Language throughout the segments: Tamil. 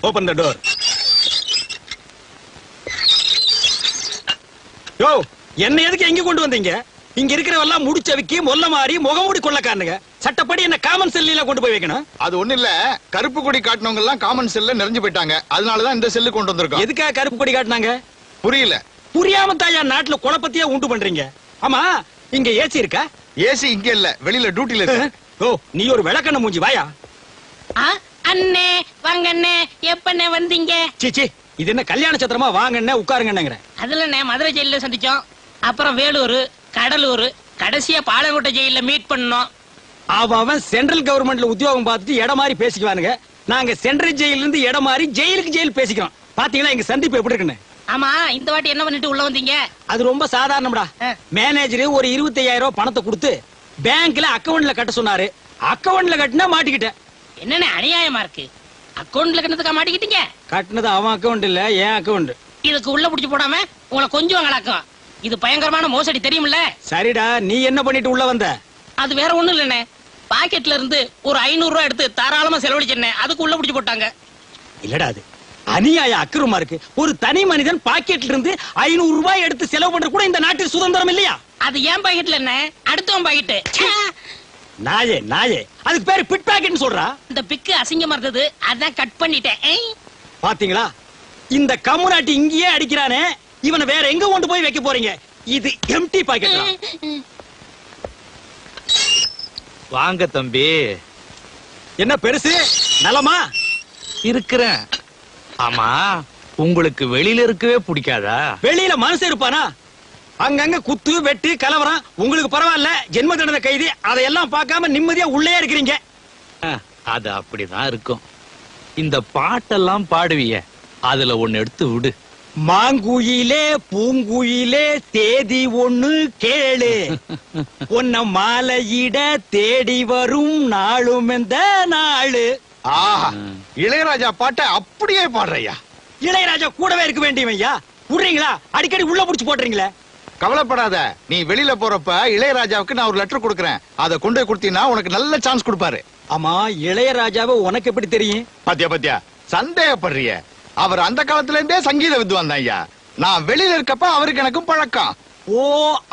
Open the door. யோ, என்ன எதுக்கு எங்க கொண்டு வந்தீங்க? இங்க இருக்கிறவெல்லாம் முடிச்சவிக்கி மொல்ல மாறி முகமூடி கொள்ளக்காரனுங்க. சட்டப்படி என்ன காமன் செல்லில கொண்டு போய் வைக்கணும். அது ஒண்ணு இல்ல, கருப்பு கொடி காட்டினவங்க எல்லாம் காமன் செல்ல நிறைஞ்சு போயிட்டாங்க. அதனாலதான் இந்த செல்லு கொண்டு வந்திருக்கோம். எதுக்காக கருப்பு கொடி காட்டினாங்க? புரியல. புரியாம தாயா நாட்டுல குழப்பத்தையே உண்டு பண்றீங்க. ஆமா, இங்க ஏசி இருக்கா? ஏசி இங்க இல்ல, வெளியில டியூட்டில இருக்கு. ஓ, நீ ஒரு விளக்கண்ண மூஞ்சி வாயா. அண்ணே வாங்க அண்ணே, எப்பண்ணே வந்தீங்க? சீச்சி, இது என்ன கல்யாண சத்திரமா? வாங்கண்ணே உட்காருங்கன்னுங்கிற. அதுல மதுரை ஜெயில சந்திச்சோம், அப்புறம் வேலூர், கடலூர், கடைசியா பாலக்கோட்டை ஜெயில மீட் பண்ணோம். அவன் சென்ட்ரல் கவர்மெண்ட்ல உத்தியோகம் பார்த்துட்டு இடம் மாதிரி பேசிக்குவானுங்க. நாங்க சென்ட்ரல் ஜெயில இருந்து இடம் மாதிரி ஜெயிலுக்கு ஜெயில் பேசிக்கிறோம். பாத்தீங்களா எங்க சந்திப்பு எப்படி இருக்குன்னு? ஆமா, இந்த வாட்டி என்ன பண்ணிட்டு உள்ள வந்தீங்க? அது ரொம்ப சாதாரணம்டா. மேனேஜர் ஒரு 25,000 ரூபாய் பணத்தை கொடுத்து பேங்க்ல அக்கவுண்ட்ல கட்ட சொன்னாரு. அக்கவுண்ட்ல கட்டினா மாட்டிக்கிட்டேன். என்னன்னு அநியாயமா இருக்கு. அக்கவுண்ட்ல கட்டதுக்கா மாட்டிக்கிட்டீங்க? கட்டினது அவன் அக்கவுண்ட் இல்ல, என் அக்கவுண்ட். இதுக்கு உள்ள புடிச்சு போடாம உங்களை கொஞ்சம் கலக்கும். இது பயங்கரமான மோசடி, தெரியுமில்ல? சரிடா, நீ என்ன பண்ணிட்டு உள்ள வந்த? அது வேற ஒண்ணும் இல்லண்ணே, பாக்கெட்ல இருந்து ஒரு 500 ரூபாய் எடுத்து தாராளமா செலவழிச்சேன். அதுக்கு உள்ள புடிச்சு போட்டாங்க. இல்லடா, அது அநியாய அக்கிரமா இருக்கு. ஒரு தனி மனிதன் பாக்கெட்ல இருந்து 500 ரூபாய் எடுத்து செலவு பண்ற கூட இந்த நாட்டில் சுதந்திரம் இல்லையா? அது ஏன் பாக்கெட்ல என்ன, அடுத்தவன் பாக்கெட். நாயே நாயே, அதுக்கு பேரு பிட் பாக்கெட்னு சொல்றா. இந்த பிக்கு அசிங்கமா இருந்தது, அதான் கட் பண்ணிட்டேன். பாத்தீங்களா, இந்த கம்முனாட்டி இங்கேயே அடிக்கிறானே, இவனை வேற எங்க கொண்டு போய் வைக்க போறீங்க? இது எம்டி பாக்கெட். வாங்க தம்பி. என்ன பெருசு, நலமா இருக்கிறேன். ஆமா, உங்களுக்கு வெளியில இருக்கவே பிடிக்காதா? வெளியில மனுஷன் இருப்பானா? அங்கங்க குத்து வெட்டு கலவரம். உங்களுக்கு பரவாயில்ல, ஜென்ம தண்டனை கைதி. அதையெல்லாம் பார்க்காம நிம்மதியா உள்ளே இருக்கிறீங்க. அது அப்படிதான் இருக்கும். இந்த பாட்டெல்லாம் பாடுவிய, அதுல ஒண்ணு எடுத்து விடு. மாங்குயிலே பூங்குயிலே தேதி ஒண்ணு கேளு, உன்ன மாலையிட தேடி வரும் நாளும் எந்த நாளு. ஆஹா, இளையராஜா பாட்டை அப்படியே பாடுறையா. இளையராஜா கூடவே இருக்க வேண்டியவையா? விடுறீங்களா? அடிக்கடி உள்ள புடிச்சு போடுறீங்களே. கவலைப்படாத, நீ வெளியில போறப்ப இளையராஜாவுக்கு நான் ஒரு லெட்டர் கொடுக்கறேன். அதை கொண்டு போய் கொடுத்தீங்கன்னா உனக்கு நல்ல சான்ஸ் கொடுப்பாரு. ஆமா, இளையராஜாவை உனக்கு எப்படி தெரியும்? பாத்தியா பாத்தியா, சந்தேகப்படுறிய. அவர் அந்த காலத்துல இருந்தே சங்கீத வித்வான் தான் ஐயா. நான் வெளியில இருக்கப்ப அவருக்கு எனக்கும் பழக்கம். ஓ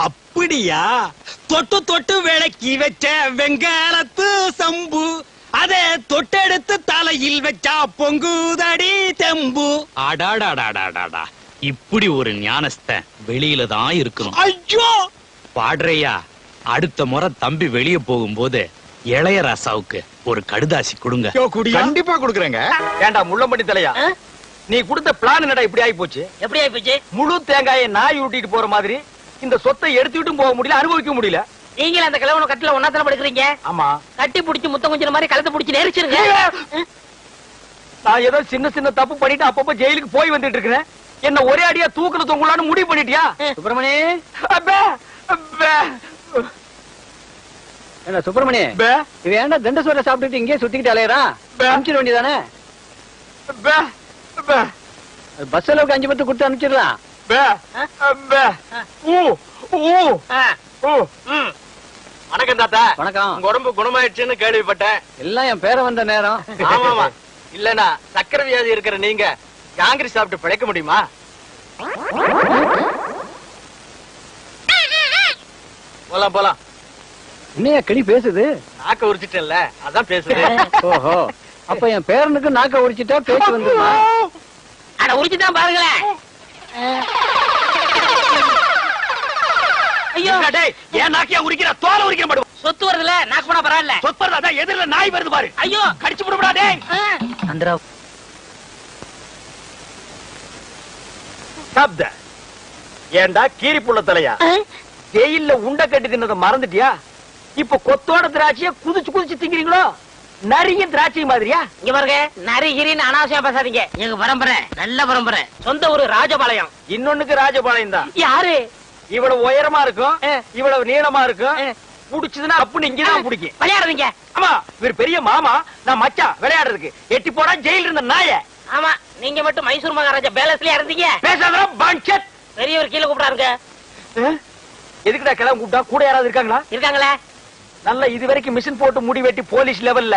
அப்படியா? தொட்டு தொட்டு விளக்கி வச்ச வெங்காலத்து சம்பு, அதே தொட்டெடுத்து தலையில் வச்சா பொங்குதடி தெம்பு. அடாடாடாடாடாடா, இப்படி ஒரு ஞானஸ்தன் வெளியில தான் இருக்கணும். ஐயோ பாடுறையா, அடுத்த முறை தம்பி வெளியே போகும்போது இளையராசாவுக்கு ஒரு கடுதாசி கொடுங்க. கண்டிப்பா கொடுக்குறேங்க. ஏண்டா முள்ளம்பட்டி தலையா, நீ கொடுத்த பிளான் என்னடா இப்படி ஆகி போச்சு? எப்படி ஆயி போச்சு? முழு தேங்காயை நாய் ஊட்டிட்டு போற மாதிரி இந்த சொத்தை எடுத்துட்டும் போக முடியல, அனுபவிக்க முடியல. நீங்களும் அந்த கிழவன கட்டில ஒன்னாத்தல படுக்கிறீங்க. ஆமா, கட்டி புடிச்சு முத்தம் கொஞ்சம் மாதிரி கழுத்தை புடிச்சு நெரிச்சிருங்க. நான் ஏதோ சின்ன சின்ன தப்பு பண்ணிட்டு அப்பப்ப ஜெயிலுக்கு போய் வந்துட்டு இருக்கிறேன். என்ன ஒரே அடியா தூக்குல தொங்கலான்னு முடிவு பண்ணிட்டியா? சுப்பிரமணி, என்ன சுப்பிரமணி, இவன் ஏன்டா தண்டசோர சாப்பிட்டுட்டு இங்கே சுத்திக்கிட்டு அலையறான்? அனுப்பிச்சிட வேண்டியதானே? பஸ் அளவுக்கு 5 பத்து கொடுத்து அனுப்பிச்சிடலாம். வணக்கம் தாத்தா. வணக்கம். உங்க உடம்பு குணமாயிடுச்சுன்னு கேள்விப்பட்டேன். எல்லாம் என் பேர வந்த நேரம். ஆமாமா, இல்லனா சக்கரை வியாதி இருக்கிற நீங்க காங்கிரி சாப்பிட்டு பிழைக்க முடியுமா? போலாம் போலாம். என்னையா கிளி பேசுது? நாக்க உரிச்சிட்டேன்ல, அதான் பேசுது. ஓஹோ, அப்ப என் பேரனுக்கு நாக்க உரிச்சிட்டா பேச்சு வந்துருமா? அட உரிச்சுதான் பாருங்களேன். ஐயோ டேய், ஏன் நாக்கியா உரிக்கிற? தோலை உரிக்க மாட்டோம். சொத்து வருதுல, நாக்கு போனா பரவாயில்ல. சொத்து வருதா? எதிரில நாய் வருது பாரு. ஐயோ கடிச்சு விடுடா டேய். அந்தரா சாப்த. ஏண்டா கீரி புள்ள தலையா, ஜெயில்ல உண்ட கட்டி தின்னத மறந்துட்டியா? இப்ப கொத்தோட திராட்சைய குதிச்சு குதிச்சு திங்கிறீங்களோ? நரிய திராட்சை மாதிரியா? இங்க பாருங்க, நரிகிரின்னு அனாவசியம் பேசாதீங்க. எங்க பரம்பரை நல்ல பரம்பரை. சொந்த ஊரு ராஜபாளையம். இன்னொன்னுக்கு ராஜபாளையம் தான். யாரு? இவ்வளவு உயரமா இருக்கும், இவ்வளவு நீளமா இருக்கும். புடிச்சதுன்னா அப்படின்னு இங்கதான் பிடிக்கும். விளையாடுறீங்க? ஆமா, இவர் பெரிய மாமா, நான் மச்சா விளையாடுறதுக்கு. எட்டி போடா ஜெயில இருந்த நாய. ஆமா, நீங்க மட்டும் மைசூர் மகாராஜா பேலஸ்லயா இருந்தீங்க. பேசாத பஞ்சத். பெரியவர் கீழே கூப்பிடாருங்க. எதுக்குடா கிளம்ப கூப்பிட்டா? கூட யாராவது இருக்காங்களா? இருக்காங்களே. நல்ல இது வரைக்கும் மிஷின் போட்டு முடி வெட்டி போலீஸ் லெவல்ல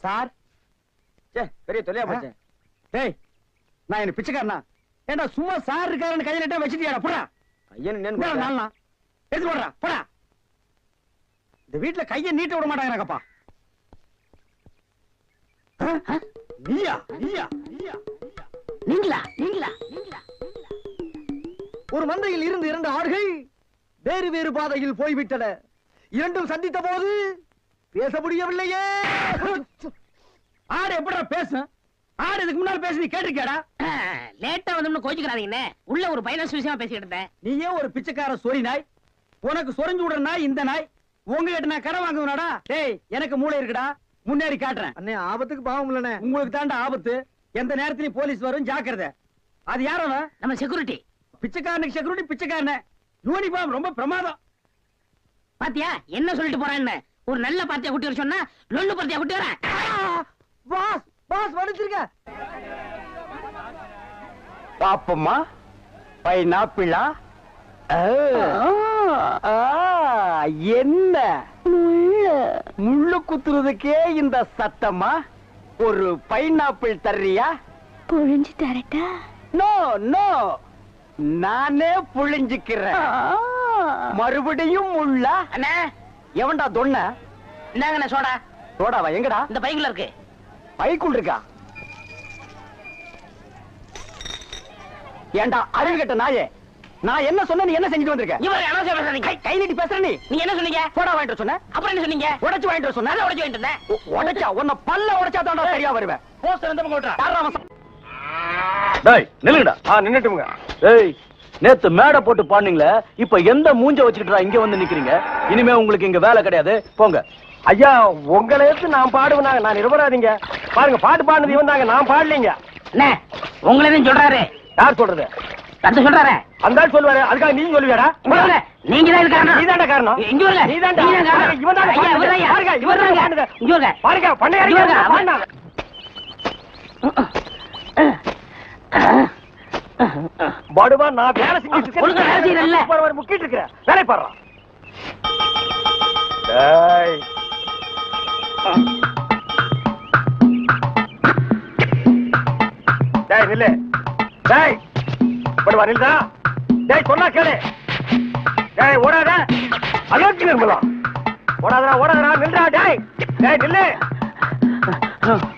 சார் பெரிய தொல்லையா போச்சு. டேய் நான் என்ன பிச்சைக்காரனா? ஏண்டா சும்மா சார் இருக்காருன்னு கையில வச்சுட்டியாடா? போடா கையன் நாளா எடுத்து போடுறா போடா. இந்த வீட்டுல கையை நீட்ட விட மாட்டாங்கப்பா. நீயா நீயா நீயா நீங்களா நீங்களா ஒரு மந்தையில் இருந்து 2 ஆடுகள் வேறு வேறு பாதையில் போய்விட்டன. இரண்டும் சந்தித்த போது பேச முடியவில்லையே. ஆடு எப்படா பேசும்? ஆடு இதுக்கு முன்னால பேசி நீ கேட்டிருக்கியாடா? லேட்டா வந்து கோச்சுக்கிறாதீங்கண்ணே. உள்ள ஒரு பைனான்ஸ் விஷயமா பேசிக்கிட்டு இருந்தேன். நீயே ஒரு பிச்சைக்கார சொறி நாய். உனக்கு சொரிஞ்சு விடுற நாய் இந்த நாய். உங்ககிட்ட நான் கடன் வாங்குவனாடா? டேய் எனக்கு மூளை இருக்குடா, முன்னேறி காட்டுறேன். அண்ணே ஆபத்துக்கு பாவம் இல்லனே. உங்களுக்கு தாண்டா ஆபத்து. எந்த நேரத்திலயும் போலீஸ் வரும், ஜாக்கிரதை. அது யாரவ? நம்ம செக்யூரிட்டி. பிச்சைக்காரனுக்கு செக்யூரிட்டி பிச்சைக்காரனே. யூனிஃபார்ம் ரொம்ப பிரமாதம். பாத்தியா என்ன சொல்லிட்டு போறான்னு? ஒரு நல்ல பார்ட்டியா கூட்டி வர சொன்னா லொல்லு பார்ட்டியா கூட்டி வரேன். பாஸ் பாஸ் வடிச்சிருக்க. பாப்பம்மா பைனாப்பிளா? என்ன முள்ளு குத்துறதுக்கே இந்த சத்தமா? ஒரு பைனாப்பிள் தர்றியா? புழிஞ்சு தரட்டா? நோ நோ, நானே புழிஞ்சுக்கிறேன். மறுபடியும் உள்ள அண்ணே எவன்டா தொன்ன? இந்தாங்கண்ணே சோடா. சோடாவா? எங்கடா? இந்த பைக்குள்ள இருக்கு. பைக்குள் இருக்கா? ஏண்டா அறிவு கட்ட நாயே, நான் என்ன சொன்ன நீ என்ன செஞ்சுட்டு வந்திருக்க? இவர் அனாவசியம் பேசுறீங்க. கை நீட்டி பேசுற நீ. நீங்க என்ன சொன்னீங்க? சோடா வாங்கிட்டு சொன்ன. அப்புறம் என்ன சொன்னீங்க? உடைச்சு வாங்கிட்டு சொன்ன. நல்லா உடைச்சு வாங்கிட்டு இருந்தேன். உடைச்சா உன்னை பல்ல உடைச்சா தாண்டா சரியா வருவேன். போஸ்டர் எந்த பக்கம் ஓட்டுறா? டேய் நில்லுங்கடா. நின்னுட்டுங்க. டேய் நேத்து மேடை போட்டு பாடுனீங்களே, இப்ப எந்த மூஞ்ச வச்சுக்கிட்டா இங்க வந்து நிக்கிறீங்க? இனிமே உங்களுக்கு இங்க வேலை கிடையாது, போங்க. ஐயா உங்களை எடுத்து நான் பாடுவேனாங்க, நான் நிரபராதீங்க. பாருங்க பாட்டு பாடுனது இவன் தாங்க, நான் பாடலீங்க. அண்ணே உங்களை தான் சொல்றாரு. யார் சொல்றது? தந்து சொல்றாரு. அந்த ஆள் சொல்லுவாரு, அதுக்காக நீ சொல்லுவியாடா? நீங்க தான் இது காரணம். நீதான்டா காரணம். இங்க வரல. நீதான்டா. நீங்க தான் காரணம். இவன் தான் ஐயா, இவர் தான் ஐயா. பாருங்க, இவர் தான் பாருங்க. இங்க வரல. பாருங்க பண்ணையாரி இங்க வரல. பாருங்க. படுவா நான் வேலை செஞ்சுட்டு ஒழுங்கா வேலை செய்யறல்ல. இருக்கேன். முக்கிட்டு இருக்கிறேன். வேலை பாடுறான். டேய் டேய் நில்லு. டேய் படுவா நில்லுடா. டேய் சொன்னா கேளு. டேய் ஓடாத. அலோக்கி நிர்மலா. ஓடாதடா ஓடாதடா நில்லுடா. டேய் டேய் நில்லு.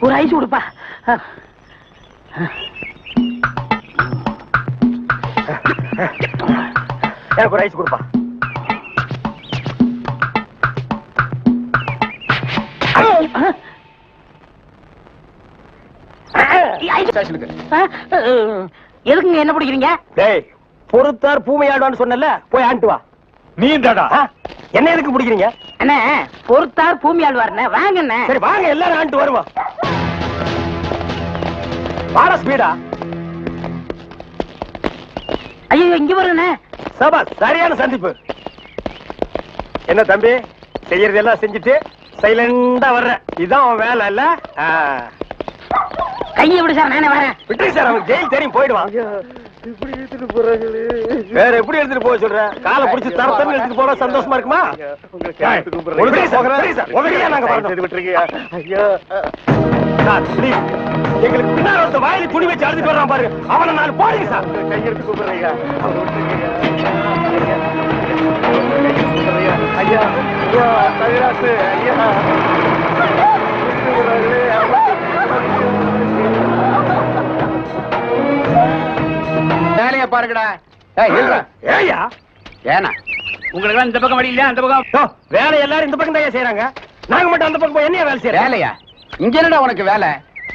ஒரு ஐஸ் கொடுப்பா. எனக்கு ஒரு ஐஸ் கொடுப்பா. எதுக்குங்க என்ன பிடிக்கிறீங்க? டேய் பொறுத்தார் பூமையாடுவான்னு சொன்னல, போய் ஆண்டு வா. நீ தாடா. என்ன எதுக்கு பிடிக்கிறீங்க? அண்ணே பொறுத்தார் பூமி ஆழ்வார்ண்ணே, வாங்கண்ணே. சரி வாங்க எல்லாரும் ஆண்டு வருவோம். வாடா ஸ்பீடா. ஐயோ இங்க வருண்ணே. சபா சரியான சந்திப்பு. என்ன தம்பி செய்யறதெல்லாம் செஞ்சுட்டு சைலண்டா வர்ற, இதான் அவன் வேலை இல்ல? கையை எப்படி சார்? நானே வரேன். விட்டு சார், அவன் ஜெயில் தெரியும் போயிடுவான். வேற எப்படி எடுத்துட்டு போக சொல்ற? காலை பிடிச்சி தரத்தன்னு எடுத்துட்டு போனா சந்தோஷமா இருக்குமா? எங்களுக்கு பின்னால ஒருத்த வாயில துணி வச்சு அழுதுட்டு வர்றான் பாரு, அவனை நான் போடுங்க சார். கையெடுத்து கூப்பிடுறீங்க. ஐயா ஐயா தவிராசு ஐயா வேலையை பாருங்கடா. ஏயா ஏனா உங்களுக்கு இந்த பக்கம் வழி இல்ல, அந்த பக்கம் வேலை எல்லாரும் இந்த பக்கம் தான் செய்யறாங்க, நாங்க மட்டும் அந்த பக்கம் போய் என்ன வேலை செய்யறோம்? வேலையா? இங்க என்னடா உனக்கு வேலை?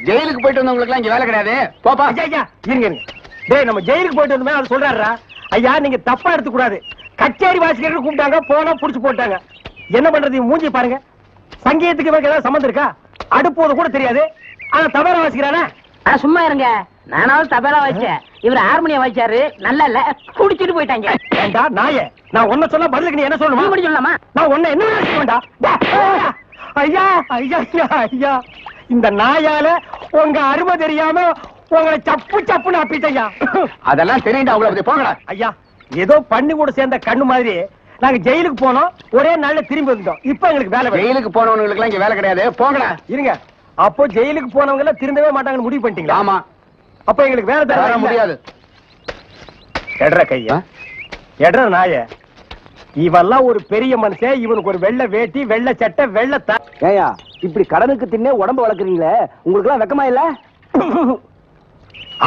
ஜெயிலுக்கு போயிட்டு வந்தவங்களுக்கு எல்லாம் இங்க வேலை கிடையாது. போப்பா. ஐயா இருங்க இருங்க. டேய் நம்ம ஜெயிலுக்கு போயிட்டு வந்தோமே அது சொல்றாருடா. ஐயா நீங்க தப்பா எடுத்துக்க கூடாது. கச்சேரி வாசிக்கிறதுக்கு கூப்பிட்டாங்க, போனா புடிச்சு போட்டாங்க. என்ன பண்றது? மூஞ்சி பாருங்க. சங்கீதத்துக்கு இவருக்கு ஏதாவது சம்பந்தம் இருக்கா? அடுப்போது கூட தெரியாது, ஆனா தபேலா வாசிக்கிறானே. ஆனா சும்மா இருங்க, நானாவது தபேலா வாய்ச்சேன், இவர் ஹார்மோனியம் வாய்ச்சாரு. நல்லா இல்ல, குடிச்சிட்டு போயிட்டாங்க. ஏண்டா நாயே, நான் ஒன்ன சொல்ல பதிலுக்கு நீ என்ன சொல்லணுமா? நீ சொல்லலாமா? நான் ஒன்ன என்ன வேண்டா. ஐயா ஐயா ஐயா, இந்த நாயால உங்க அருமை தெரியாம உங்களை சப்பு சப்புன்னு அப்பிட்டையா. அதெல்லாம் தெரியுண்டா அவ்வளவு. போங்கடா. ஐயா ஏதோ பண்ணி கூட சேர்ந்த கண்ணு மாதிரி நாங்க ஜெயிலுக்கு போனோம், ஒரே நாள்ல திரும்பி வந்துட்டோம். இப்ப எங்களுக்கு வேலை. ஜெயிலுக்கு போனவங்களுக்கு எல்லாம் இங்க வேலை கிடையாது. போங்கடா. இருங்க, அப்போ ஜெயிலுக்கு போனவங்க எல்லாம் திருந்தவே மாட்டாங்கன்னு முடிவு பண்ணிட்டீங்களா? ஆமா. அப்ப எங்களுக்கு வேலை தர தர முடியாது. எட்ற கைய எட்ற நாய. இவெல்லாம் ஒரு பெரிய மனுஷன், இவனுக்கு ஒரு வெள்ளை வேட்டி, வெள்ளை சட்டை, வெள்ளை ஏயா இப்படி கடனுக்கு தின்னே உடம்ப வளர்க்குறீங்களே, உங்களுக்கு எல்லாம் வெக்கமா இல்ல?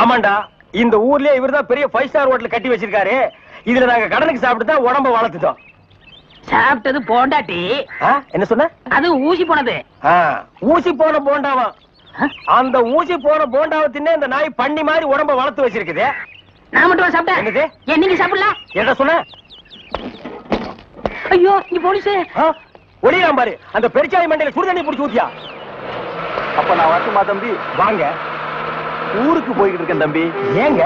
ஆமாண்டா, இந்த ஊர்லயே இவர்தான் பெரிய 5 ஸ்டார் ஹோட்டல் கட்டி வச்சிருக்காரு. இதுல நாங்க கடனுக்கு சாப்பிட்டு தான் உடம்ப வளர்த்துட்டோம். சாப்பிட்டது போண்டாட்டி. என்ன சொன்ன? அது ஊசி போனது. ஊசி போன போண்டாவா? அந்த ஊசி போன போண்டாவை தின்னே இந்த நாய் பண்ணி மாதிரி உடம்ப வளர்த்து வச்சிருக்குது. நான் மட்டும் சாப்பிட்டேன். என்னது? ஏன் நீங்க சாப்பிடலாம்? என்ன சொன்ன? ஐயோ நீ போலீஸ். ஒளியாம் பாரு, அந்த பெருச்சாய் மண்டையில சுடுதண்ணி புடிச்சு ஊத்தியா. அப்ப நான் வரட்டுமா தம்பி? வாங்க. ஊருக்கு போய்கிட்டு இருக்கேன் தம்பி. ஏங்க?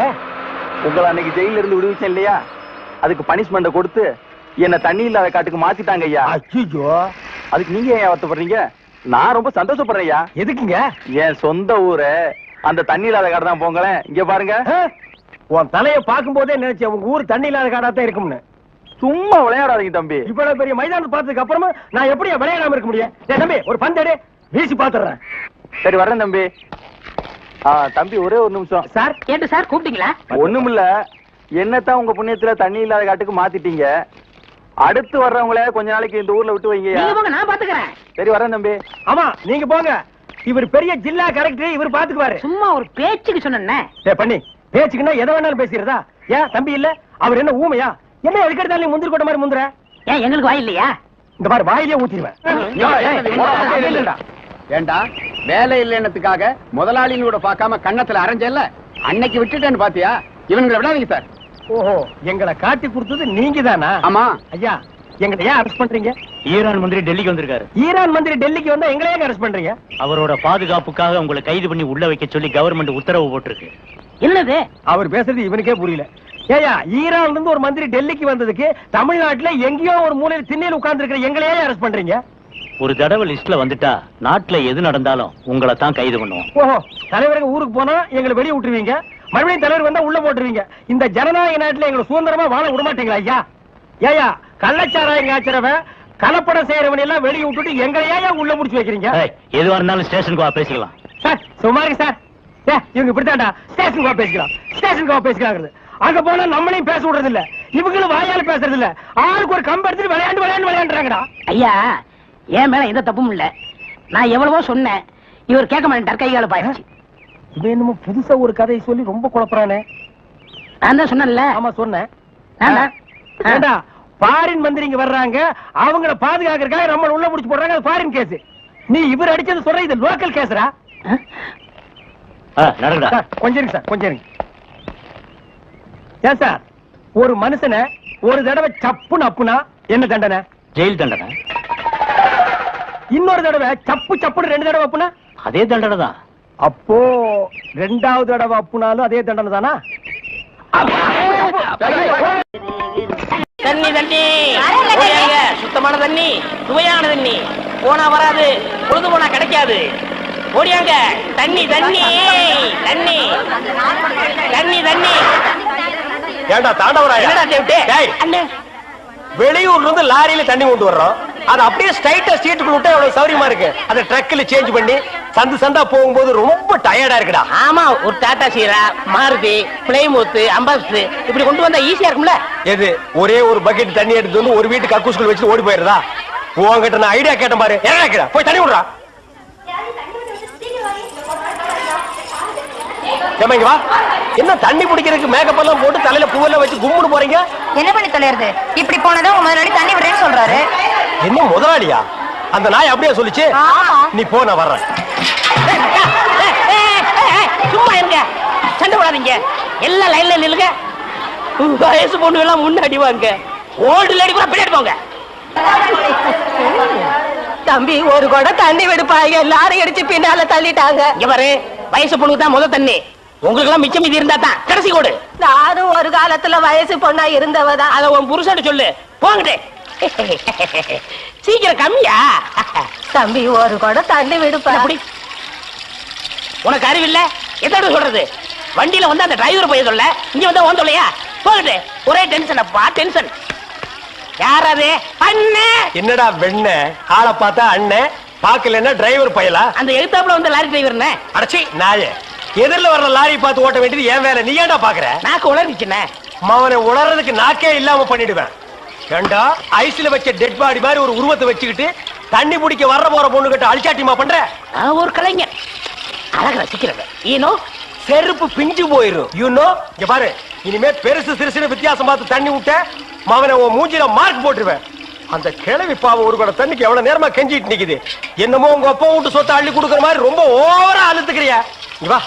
உங்களை அன்னைக்கு ஜெயில இருந்து விடுவிச்சேன் இல்லையா, அதுக்கு பனிஷ்மெண்ட கொடுத்து என்ன தண்ணி இல்லாத காட்டுக்கு மாத்திட்டாங்க ஐயா. அச்சோ, அதுக்கு நீங்க ஏன் வருத்தப்படுறீங்க? நான் ரொம்ப சந்தோஷப்படுறேன் ஐயா. எதுக்குங்க? என் சொந்த ஊரு அந்த தண்ணி இல்லாத காடு தான். போங்களேன், இங்க பாருங்க. உன் தலைய பாக்கும் போதே நினைச்சேன் உங்க ஊர் தண்ணி இல்லாத காடாத்தான் இருக்கும்னு. சும்மா விளையாடாதீங்க தம்பி. இவ்வளவு பெரிய மைதானத்தை பார்த்ததுக்கு அப்புறமா நான் எப்படி விளையாடாம இருக்க முடியும்? தம்பி ஒரு பந்தேடு வீசி பாத்துறேன். சரி வர்றேன் தம்பி. தம்பி ஒரே ஒரு நிமிஷம். சார் கேட்டு சார் கூப்பிட்டீங்களா? ஒண்ணுமில்ல, என்னத்தான் உங்க புண்ணியத்துல தண்ணி இல்லாத காட்டுக்கு மாத்திட்டீங்க. அடுத்து வர்றவங்கள கொஞ்ச நாளைக்கு இந்த ஊர்ல விட்டு வைங்க. நான் பாத்துக்கிறேன். சரி வரேன் தம்பி. ஆமா நீங்க போங்க. இவர் பெரிய ஜில்லா கலெக்டர், இவர் பாத்துக்குவாரு. சும்மா ஒரு பேச்சுக்கு சொன்னேன். பண்ணி பேச்சுக்குன்னா எதை வேணாலும் பேசிடுறதா? ஏன் தம்பி இல்ல? அவர் என்ன ஊமையா? என்ன எதுக்கெடுத்தாலும் முந்திரி கொட்ட மாதிரி முந்துற? ஏன் எங்களுக்கு வாய் இல்லையா? இந்த மாதிரி வாயிலே ஊத்திடுவேன். ஏண்டா வேலை இல்லைன்னதுக்காக முதலாளின்னு கூட பார்க்காம கண்ணத்துல அரைஞ்சல்ல, அன்னைக்கு விட்டுட்டேன்னு பாத்தியா? இவங்களை விடாதீங்க சார். ஓஹோ, எங்களை காட்டி கொடுத்தது நீங்க தானா? ஆமா ஐயா, எங்களை ஏன் அரெஸ்ட் பண்றீங்க? ஈரான் மந்திரி டெல்லிக்கு வந்திருக்காரு. ஈரான் மந்திரி டெல்லிக்கு வந்தா எங்களை ஏன் அரெஸ்ட் பண்றீங்க? அவரோட பாதுகாப்புக்காக உங்களை கைது பண்ணி உள்ள வைக்க சொல்லி கவர்மெண்ட் உத்தரவு போட்டிருக்கு. என்னது அவர் பேசுறது இவனுக்கே புரியல. ஏயா, ஈரான்ல இருந்து ஒரு மந்திரி டெல்லிக்கு வந்ததுக்கு தமிழ்நாட்டுல எங்கேயோ ஒரு மூலையில திண்ணையில் உட்கார்ந்து இருக்கிற எங்களையே அரெஸ்ட் பண்றீங்க? ஒரு தடவை லிஸ்ட்ல வந்துட்டா நாட்டுல எது நடந்தாலும் உங்களை தான் கைது பண்ணுவோம். ஓஹோ, தலைவருக்கு ஊருக்கு போனா எங்களை வெளியே விட்டுருவீங்க, மறுபடியும் தலைவர் வந்தா உள்ள போட்டுருவீங்க. இந்த ஜனநாயக நாட்டுல எங்களை சுதந்திரமா வாழ விட மாட்டீங்களா ஐயா? ஏயா, கள்ளச்சாராயம் காய்ச்சறவன் கலப்படம் செய்யறவன் எல்லாம் வெளியே விட்டுட்டு எங்களையா உள்ள முடிச்சு வைக்கிறீங்க? எதுவா இருந்தாலும் ஸ்டேஷனுக்கு வா பேசிக்கலாம். சார் சுமாரி சார், இவங்க இப்படித்தான்டா ஸ்டேஷனுக்கு வா பேசிக்கலாம், ஸ்டேஷனுக்கு வா பேசிக்கலாம். அங்க போனா நம்மளையும் பேச விடுறது இல்ல, இவங்களும் வாயால பேசுறது இல்ல. ஆளுக்கு ஒரு கம்பு எடுத்துட்டு விளையாண்டுறாங்கடா. ஐயா, என் மேல எந்த தப்பும் இல்ல. நான் எவ்வளவோ சொன்னேன், இவர் கேட்க மாட்டேன். கைகால பாயிடுச்சு. இவன் என்னமோ புதுசா ஒரு கதையை சொல்லி ரொம்ப குழப்பறானே. நான் தான் சொன்னேன்ல. ஆமா சொன்னேன். பாரின் மந்திரி இங்க வர்றாங்க, அவங்கள பாதுகாக்கிறதுக்காக நம்ம உள்ள முடிச்சு போடுறாங்க. அது பாரின் கேஸ். நீ இவர் அடிச்சது சொல்ற இது லோக்கல் கேஸ்ரா. நடக்குதா? கொஞ்சம் சார், கொஞ்சம் ஏன் சார், ஒரு மனுஷனை ஒரு தடவை சப்புன்னு அப்புனா என்ன தண்டனை? ஜெயில் தண்டனை. இன்னொரு தடவை சப்பு சப்புன்னு 2 தடவை அப்புனா அதே தண்டனை தான். அப்போ 2வது தடவை அப்புனாலும் அதே தண்டனை தானா? தண்ணி தண்ணி சுத்தமான தண்ணி, சுவையான தண்ணி. போனா வராது, பொழுது போனா கிடைக்காது. ஓடியாங்க. தண்ணி தண்ணி தண்ணி தண்ணி தண்ணி. ஏண்டா தாண்டவராயா, வெளியூர்ல இருந்து லாரியில தண்ணி கொண்டு வர்றோம், அது அப்படியே ஸ்ட்ரைட்டா சீட்டுக்குள்ள விட்டா எவ்வளவு சௌரியமா இருக்கு. அதை ட்ரக்ல சேஞ்ச் பண்ணி சந்து சந்தா போகும்போது ரொம்ப டயர்டா இருக்குடா. ஆமா, ஒரு டாடா சீரா, மாருதி, பிளைமூத், அம்பாஸ் இப்படி கொண்டு வந்தா ஈஸியா இருக்கும்ல. எது ஒரே ஒரு பக்கெட் தண்ணி எடுத்து வந்து ஒரு வீட்டு கக்கூஸ்குள்ள வச்சு ஓடி போயிருதா? உங்ககிட்ட நான் ஐடியா கேட்டேன் பாரு. என்ன போய் தண்ணி விடுறா. வா, என்ன தண்ணி பிடிக்கிறதுக்கு மேக்கப் எல்லாம் போட்டு தலையில பூவெல்லாம் வச்சு கும்பிட்டு போறீங்க? என்ன பண்ணி தொலைறது? இப்படி போனதும் முதலாளி தண்ணி விடுறேன்னு சொல்றாரு. என்ன முதலாளியா? அந்த நாய் அப்படியே சொல்லிச்சு. நீ போ, நான் வர்றேன். சும்மா இருங்க, சண்டை போடாதீங்க. எல்லாம் லைன்ல நில்லுங்க. வயசு பொண்ணு எல்லாம் முன்னாடி வாங்க, ஓல்டு லேடி கூட பின்னாடி போங்க. தம்பி ஒரு குடம் தண்ணி விடுப்பாங்க, எல்லாரும் அடிச்சு பின்னால தள்ளிட்டாங்க. இங்க பாரு, வயசு பொண்ணுக்கு தான் முதல் தண்ணி, உங்களுக்கு எல்லாம் மிச்சம் மீதி இருந்தா தான் கடைசி கோடு. நானும் ஒரு காலத்துல வயசு பொண்ணா இருந்தவதான். அத உன் புருஷன் சொல்லு. போங்கடே. சீக்கிரம் கம்மியா? தம்பி ஒரு குடம் தண்ணி விடுப்பா. உனக்கு அறிவில்ல? எத்தனை சொல்றது? வண்டியில வந்து அந்த டிரைவர் போய் சொல்ல, இங்க வந்து ஓன் சொல்லையா? போகட்டு. ஒரே டென்ஷன் அப்பா, டென்ஷன். யாராவது அண்ணே? என்னடா வெண்ண ஆளை பார்த்தா அண்ணன், பாக்கலன்னா டிரைவர் பயலா? அந்த எழுத்தாப்புல வந்து லாரி டிரைவர்னே. அடச்சி நாயே, எதிரில வர்ற லாரி பார்த்து ஓட்ட வேண்டியது ஏன் வேலை? நீ ஏன்டா பாக்குற? நாக்கு உளறிச்சுனே. அவனை உளறதுக்கு நாக்கே இல்லாம பண்ணிடுவேன். ஏண்டா ஐஸ்ல வச்ச டெட் பாடி மாதிரி ஒரு உருவத்தை வச்சுக்கிட்டு தண்ணி பிடிக்க வர்ற போற பொண்ணு கிட்ட அழிச்சாட்டிமா பண்ற? நான் ஒரு கலைஞர், அழக ரசிக்கிறவ. ஈனோ செருப்பு பிஞ்சு போயிரும். யூனோ இங்க பாரு, இனிமே பெருசு சிறுசுன்னு வித்தியாசம் பார்த்து தண்ணி விட்ட மவனை உன் மூஞ்சில மார்க் போட்டுருவேன். அந்த கிழவி பாவம் ஒரு கூட தண்ணிக்கு எவ்வளவு நேரமா கெஞ்சிட்டு நிக்குது. என்னமோ உங்க அப்பா விட்டு சொத்தை அள்ளி கொடுக்குற மாதிரி ரொம்ப ஓவரா அழுத்துக்கிறியா? இங்க வா.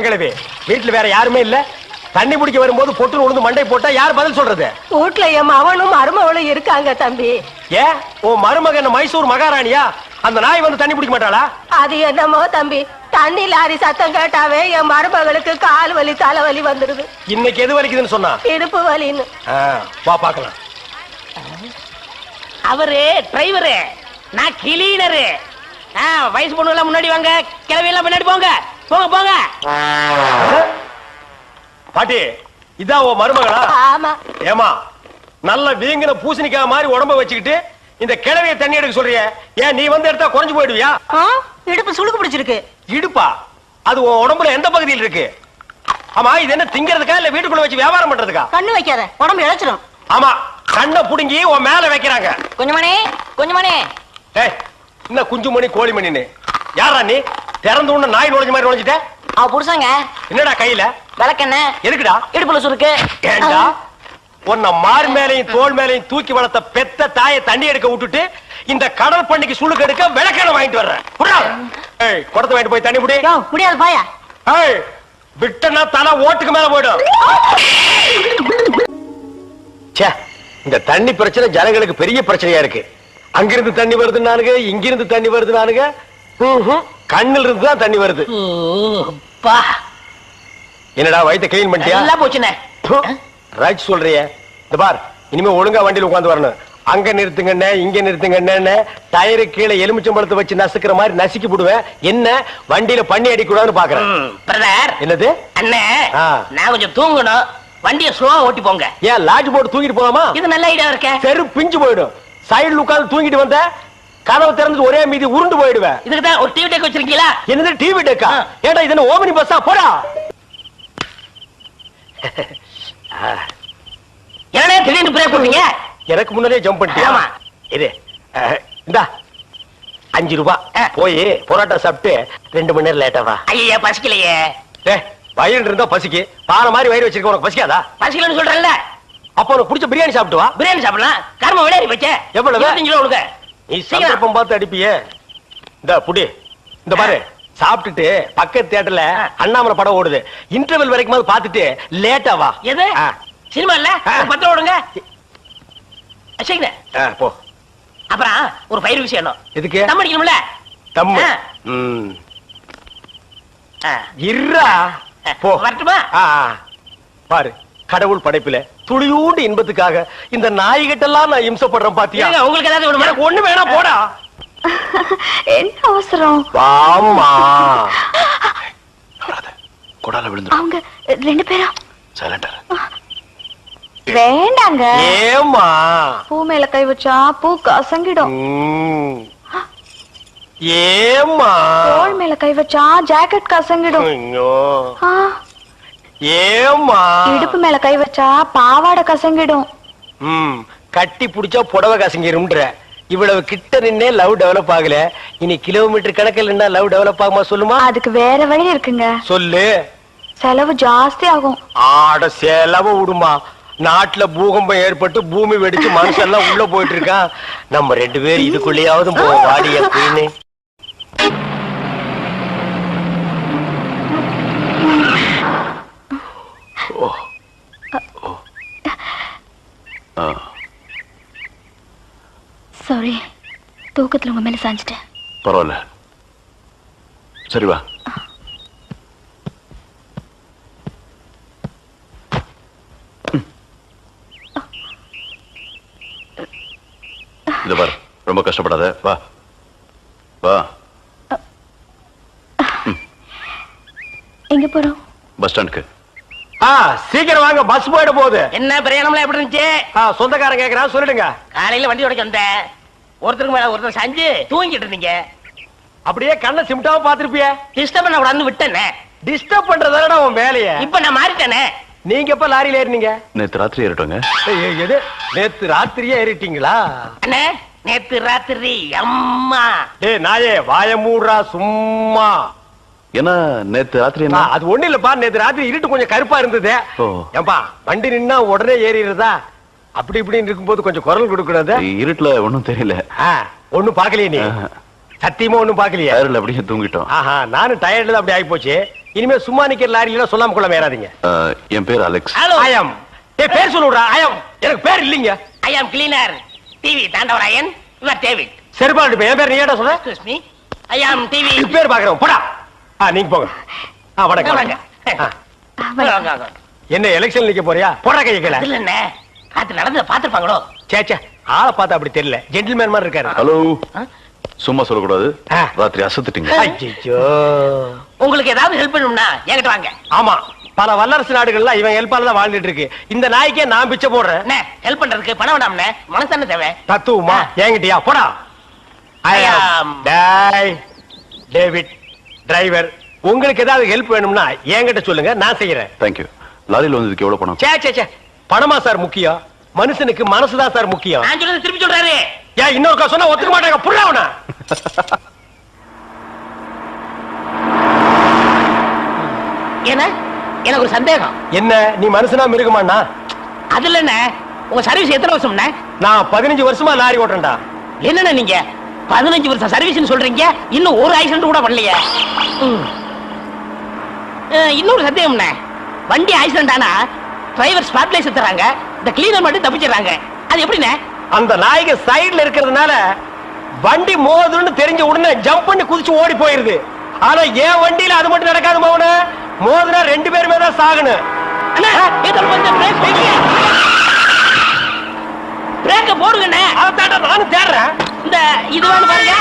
கிழவி, வீட்டுல வேற யாருமே இல்ல? தண்ணி பிடிக்க வரும்போது பொட்டு உழுந்து மண்டை போட்டா யார் பதில் சொல்றது? வீட்டுல என் மகனும் மருமகளும் இருக்காங்க தம்பி. ஏன் உன் மருமகன் மைசூர் மகாராணியா? அந்த நாய் வந்து தண்ணி பிடிக்க மாட்டாளா? அது என்னமோ தம்பி, தண்ணி லாரி சத்தம் கேட்டாவே என் மருமகளுக்கு கால் வலி தலைவலி வந்துருது. இன்னைக்கு எது வலிக்குதுன்னு சொன்னா? இடுப்பு வலின்னு. வா பாக்கலாம். அவரு டிரைவரு, நான் கிளீனரு. வயசு பொண்ணு எல்லாம் முன்னாடி வாங்க, கிளவி எல்லாம் பின்னாடி போங்க. போங்க போங்க. பாட்டி, இதான் உன் மருமகளா? ஆமா. ஏமா, நல்ல வீங்கின பூசணிக்காய் மாதிரி உடம்ப வச்சுக்கிட்டு இந்த கிழவிய தண்ணி எடுக்க சொல்றிய? ஏன் நீ வந்து எடுத்தா குறைஞ்சு போயிடுவியா? இடுப்பு சுளுக்கு பிடிச்சிருக்கு. இடுப்பா? அது உன் உடம்புல எந்த பகுதியில் இருக்கு? ஆமா, இது என்ன திங்கிறதுக்கா இல்ல வீட்டுக்குள்ள வச்சு வியாபாரம் பண்றதுக்கா? கண்ணு வைக்காத, உடம்பு இழைச்சிடும். ஆமா, கண்ணை புடுங்கி உன் மேல வைக்கிறாங்க. கொஞ்சமணி கொஞ்சமணி. ஏய், என்ன குஞ்சுமணி கோழிமணின்னு? யாரா நீ? திறந்து உள்ள நாய் நுழைஞ்ச மாதிரி நுழைஞ்சிட்ட? அவ புருஷங்க. என்னடா கையில? விளக்கெண்ண. எதுக்குடா? இடுப்புல சுருக்கு. ஏண்டா உன்னை மார் மேலையும் தோல் மேலையும் தூக்கி வளர்த்த பெத்த தாயை தண்ணி எடுக்க விட்டுட்டு இந்த கடல் பண்ணிக்கு சுளுக்கு எடுக்க விளக்கெண்ண வாங்கிட்டு வர்றேன். குடத்தை வாங்கிட்டு போய் தண்ணி புடி. முடியாது பாயா. விட்டனா தலை ஓட்டுக்கு மேல போயிடும். இந்த தண்ணி பிரச்சனை ஜனங்களுக்கு பெரிய பிரச்சனையா இருக்கு. அங்கிருந்து தண்ணி வருதுன்னானுங்க, இங்கிருந்து தண்ணி வருதுன்னானுங்க. கண்ணில் இருந்து தான் தண்ணி வருது. என்னடா வயித்தை கிளீன் பண்ணிட்டியா? எல்லாம் போச்சுனே. ரைட் சொல்றிய. இந்த பார், இனிமே ஒழுங்கா வண்டியில உட்கார்ந்து வரணும். அங்க நிறுத்துங்கண்ணே, இங்க நிறுத்துங்கண்ணே, டயரு கீழே எலுமிச்சம்பழத்தை வச்சு நசுக்கிற மாதிரி நசுக்கி போடுவேன். என்ன வண்டியில பண்ணி அடிக்கூடாதுன்னு பாக்குறேன். பிரதர். என்னது? அண்ணே, நான் கொஞ்சம் தூங்கணும். வண்டியை ஸ்லோவா ஓட்டி போங்க. ஏன் லாட்ஜ் போட்டு தூங்கிட்டு போலாமா? இது நல்ல ஐடியா இருக்க. செரு பிஞ்சு போயிடும். சைடுல உட்கார்ந்து தூங்கிட்டு வந்த கதவு திறந்து ஒரே மீதி உருண்டு போயிடுவேன். இதுக்கு தான் ஒரு டிவி டெக் வச்சிருக்கீங்களா? என்னது டிவி டெக்கா? ஏடா இது என்ன ஓமினி பஸ்ஸா? போடா. என்னடா திடீர்னு பிரேக் போட்டீங்க? எனக்கு முன்னாடியே ஜம்ப் பண்ணிட்டியா? ஆமா. இது இந்தா 5 ரூபாய். போய் பொரோட்டா சாப்பிட்டு 2 மணி நேரம் லேட்டா வா. ஐயா பசிக்கலையே. வயிறு இருந்தா பசிக்கு. பாறை மாதிரி வயிறு வச்சிருக்க உனக்கு பசிக்காதா? பசிக்கலன்னு சொல்றேன்ல. அப்ப உனக்கு பிடிச்ச பிரியாணி சாப்பிட்டு வா. பிரியாணி சாப்பிடலாம். கர்ம விளையாடி வச்ச. எவ்வளவு? 25 கிலோ கொடுங்க. நீ சந்தர்ப்பம் பார்த்து அடிப்பியே. இந்த புடி. இந்த பாரு, சாப்பிட்டுட்டு பக்கத்து தியேட்டர்ல அண்ணாமலை படம் ஓடுது. இன்டர்வல் வரைக்கும் பாத்துட்டு லேட்டா வா. எது சினிமா இல்ல? 10 ஓடுங்க. போ. அப்புறம் ஒரு பயிர் விஷயம். எதுக்கு? தம் அடிக்கணும்ல. தம். இருடா. போ. வரட்டுமா? பாரு, கடவுள் படைப்புல துளியூண்டு இன்பத்துக்காக இந்த நாய்கிட்டெல்லாம் நான் இம்சப்படுறேன் பாத்தியா? உங்களுக்கு ஏதாவது வேணுமா? எனக்கு ஒண்ணு வேணாம், போடா. என்ன அவசரம்? வாமா. கொடால விழுந்து. அவங்க 2 பேரும் சைலண்டா. வேண்டாங்க. ஏமா? பூ மேல கை வச்சா பூ கசங்கிடும். ஏமா? தோள் மேல கை வச்சா ஜாக்கெட் கசங்கிடும். ஏமா? இடுப்பு மேல கை வச்சா பாவாடை கசங்கிடும். கட்டி புடிச்சா புடவை கசங்கிரும்ன்ற. இவ்வளவு கிட்ட நின்னே லவ் டெவலப் ஆகல. இனி கிலோமீட்டர் கணக்கில் நின்னா லவ் டெவலப் ஆகுமா சொல்லுமா? அதுக்கு வேற வழி இருக்குங்க. சொல்லு. செலவு ஜாஸ்தி ஆகும். ஆட செலவு விடுமா. நாட்டுல பூகம்பம் ஏற்பட்டு பூமி வெடிச்சு மனுஷன் எல்லாம் உள்ள போயிட்டு இருக்கான். நம்ம 2 பேரும் இதுக்குள்ளேயாவது வாடி அப்படின்னு. சாரி, தூக்கத்துல உங்க மேல சாஞ்சிட்டேன். பரவாயில்ல, சரி வா. இது பாரு, ரொம்ப கஷ்டப்படாத. வா வா. எங்க போறோம்? பஸ் ஸ்டாண்டுக்கு. சீக்கிரம் வாங்க, பஸ் போயிட போகுது. என்ன பிரயாணம்லாம் எப்படி இருந்துச்சு? சொந்தக்காரன் கேக்குறா, சொல்லிடுங்க. காலையில வண்டி உடைக்க வந்தேன். ஒருத்தருக்கு மேல ஒருத்தர் சாஞ்சு தூங்கிட்டு இருந்தீங்க. அப்படியே கண்ணை சிமிட்டாம பாத்துருப்பிய. டிஸ்டர்ப் பண்ண கூடாதுன்னு விட்டேனே. டிஸ்டர்ப் பண்றதாடா உன் வேலைய. இப்ப நான் மாறிட்டேனே. நீங்க எப்ப லாரியில ஏறினீங்க? நேத்து ராத்திரி ஏறிட்டோங்க. எது நேத்து ராத்திரியே ஏறிட்டீங்களா? அண்ணே நேத்து ராத்திரி அம்மா. டேய் நாயே வாய மூடுறா சும்மா. ஏன்னா நேத்து ராத்திரி என்ன? அது ஒண்ணு இல்லப்பா, நேத்து ராத்திரி இருட்டு கொஞ்சம் கருப்பா இருந்தது. ஏன்பா வண்டி நின்னா உடனே ஏறிடுறதா? அப்படி இப்படின்னு இருக்கும்போது கொஞ்சம் குரல் கொடுக்கறது. இருட்டுல ஒண்ணும் தெரியல. ஒண்ணும் பாக்கலையே நீ? சத்தியமா ஒண்ணும் பாக்கலையே? டயர்ல அப்படியே தூங்கிட்டோம். நானும் டயர்ட்ல அப்படி ஆகி போச்சு. இனிமே சும்மா நிக்கிற லாரியில சொல்லாம கொள்ள மேறாதீங்க. என் பேர் அலெக்ஸ். ஐயம் பேர் சொல்லுடா. ஐயம் எனக்கு பேர் இல்லீங்க. I am cleaner TV Thandavarayan. Your David. சரிபாடு என் பேர் நீ ஏடா சொல்ற? Excuse me. I am TV. பேர் பாக்குறோம் போடா. நீங்க போங்க. வணக்கம். வாங்க. என்ன எலெக்ஷன் நிக்க போறியா? போடா கைய கீழ. இல்ல என்ன காத்து நடந்து பாத்துப்பாங்களோ? சேச்சே ஆளை பார்த்தா அப்படி தெரியல. ஜென்டில்மேன் மாதிரி இருக்காரு. ஹலோ சும்மா சொல்லக்கூடாது. ராத்திரி அசத்துட்டீங்க. ஐயோ உங்களுக்கு ஏதாவது ஹெல்ப் பண்ணணும்னா என்கிட்ட வாங்க. ஆமா பல வல்லரசு நாடுகள்ல இவன் ஹெல்ப்பால தான் வாழ்ந்துட்டு இருக்கு. இந்த நாய்க்கே நான் பிச்சை போடுறேன். ஹெல்ப் பண்றதுக்கு பணம் வேண்டாம்னே, மனசு தேவை. தத்துவமா என்கிட்டயா? போடா. David driver. உங்களுக்கு ஏதாவது ஹெல்ப் வேணும்னா என்கிட்ட சொல்லுங்க, நான் செய்யறேன். தேங்க்யூ. லாரியில வந்ததுக்கு எவ்வளவு பணம்? சே பணமா சார் முக்கியம்? மனுஷனுக்கு மனசுதான் சார் முக்கியம். நான் சொல்றது திருப்பி சொல்றாரு. ஏன் இன்னொரு சொன்னா ஒத்துக்க மாட்டாங்க. புரியவனா? ஏன்னா எனக்கு ஒரு சந்தேகம். என்ன நீ மனுஷனா மிருகமாண்ணா? அதுல என்ன உங்க சர்வீஸ் எத்தனை வருஷம்னா? நான் 15 வருஷமா லாரி ஓட்டுறேன்டா. என்னன்னா நீங்க 15 வருஷம் சர்வீஸ்னு சொல்றீங்க, இன்னும் ஒரு ஆக்சிடென்ட் கூட பண்ணலையே. இன்னொரு சந்தேகம்ண்ணே, வண்டி ஆக்சிடென்ட் ஆனா டிரைவர் ஸ்பாட்ல செத்துறாங்க, இந்த கிளீனர் மட்டும் தப்பிச்சிடறாங்க. அது எப்படிண்ணே? அந்த நாய்க்கு சைடுல இருக்கிறதுனால வண்டி மோதுன்னு தெரிஞ்ச உடனே ஜம்ப் பண்ணி குதிச்சு ஓடி போயிருது. ஆனா என் வண்டியில அது மட்டும் நடக்காது மோன. மோதுனா 2 பேருமே தான் சாகணும். பிரேக்க போடுங்கண்ணே. அதான்டா நானும் தேடுறேன். இந்த இது வேணும் பாருங்க.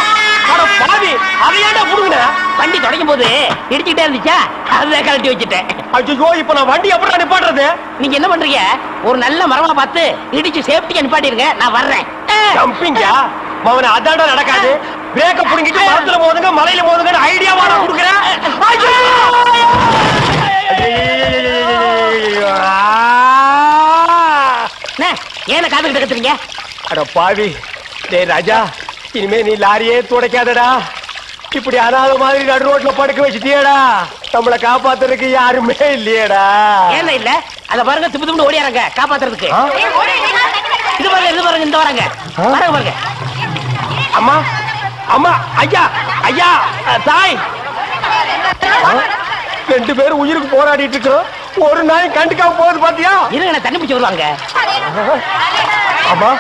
பாவி அதையாண்டா புடுங்கண்ணே. வண்டி தொடங்கும் போது இடிச்சுக்கிட்டே இருந்துச்சா, அதை கழட்டி வச்சுட்டேன். ஐயோ இப்ப நான் வண்டி எப்படி நிப்பாட்டுறது? நீங்க என்ன பண்றீங்க, ஒரு நல்ல மரமா பார்த்து இடிச்சு சேஃப்டியா நிப்பாட்டிருங்க, நான் வர்றேன். ஜம்பிங்கா மவன அதாண்டா நடக்காது. பிரேக்க புடுங்கிட்டு மரத்துல மோதுங்க மலையில மோதுங்க ஐடியாவா நான் கொடுக்குறேன். ஏன காதுகிட்ட கத்துறீங்க? அட பாவி. டேய் ராஜா, இனிமே நீ லாரியே துடைக்காதடா. இப்படி அனாத மாதிரி நடு ரோட்ல படுக்க வச்சுட்டியேடா. நம்மள காப்பாத்துறதுக்கு யாருமே இல்லையேடா. ஏன் இல்ல? அத பாருங்க, திப்பு திப்பு ஓடியாரங்க காப்பாத்துறதுக்கு. இது பாருங்க இந்த வராங்க. பாருங்க. அம்மா அம்மா ஐயா ஐயா தாய். 2 பேரும் உயிருக்கு போராடிட்டு இருக்கோம். ஒரு நாய் கண்டுக்காம போகுது பாத்தியா? இருங்க தண்ணி பிடிச்சு வருவாங்க. அம்மா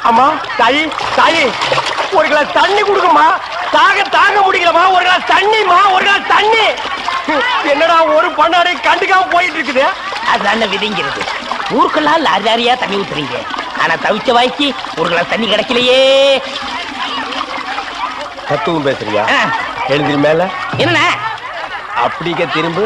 அம்மா தாயி தாயி ஒரு கிளாஸ் தண்ணி கொடுக்குமா? தாங்க முடியலமா. ஒரு கிளாஸ் தண்ணிமா, ஒரு கிளாஸ் தண்ணி. என்னடா ஒரு பண்ணாடை கண்டுக்காம போயிட்டு இருக்குது. அதான விதிங்கிறது. ஊருக்கெல்லாம் லாரி லாரியா தண்ணி ஊத்துறீங்க, ஆனா தவிச்ச வாய்க்கு ஒரு கிளாஸ் தண்ணி கிடைக்கலையே. தத்துவம் பேசுறியா? எழுதி மேல என்ன அப்படிக்க திரும்ப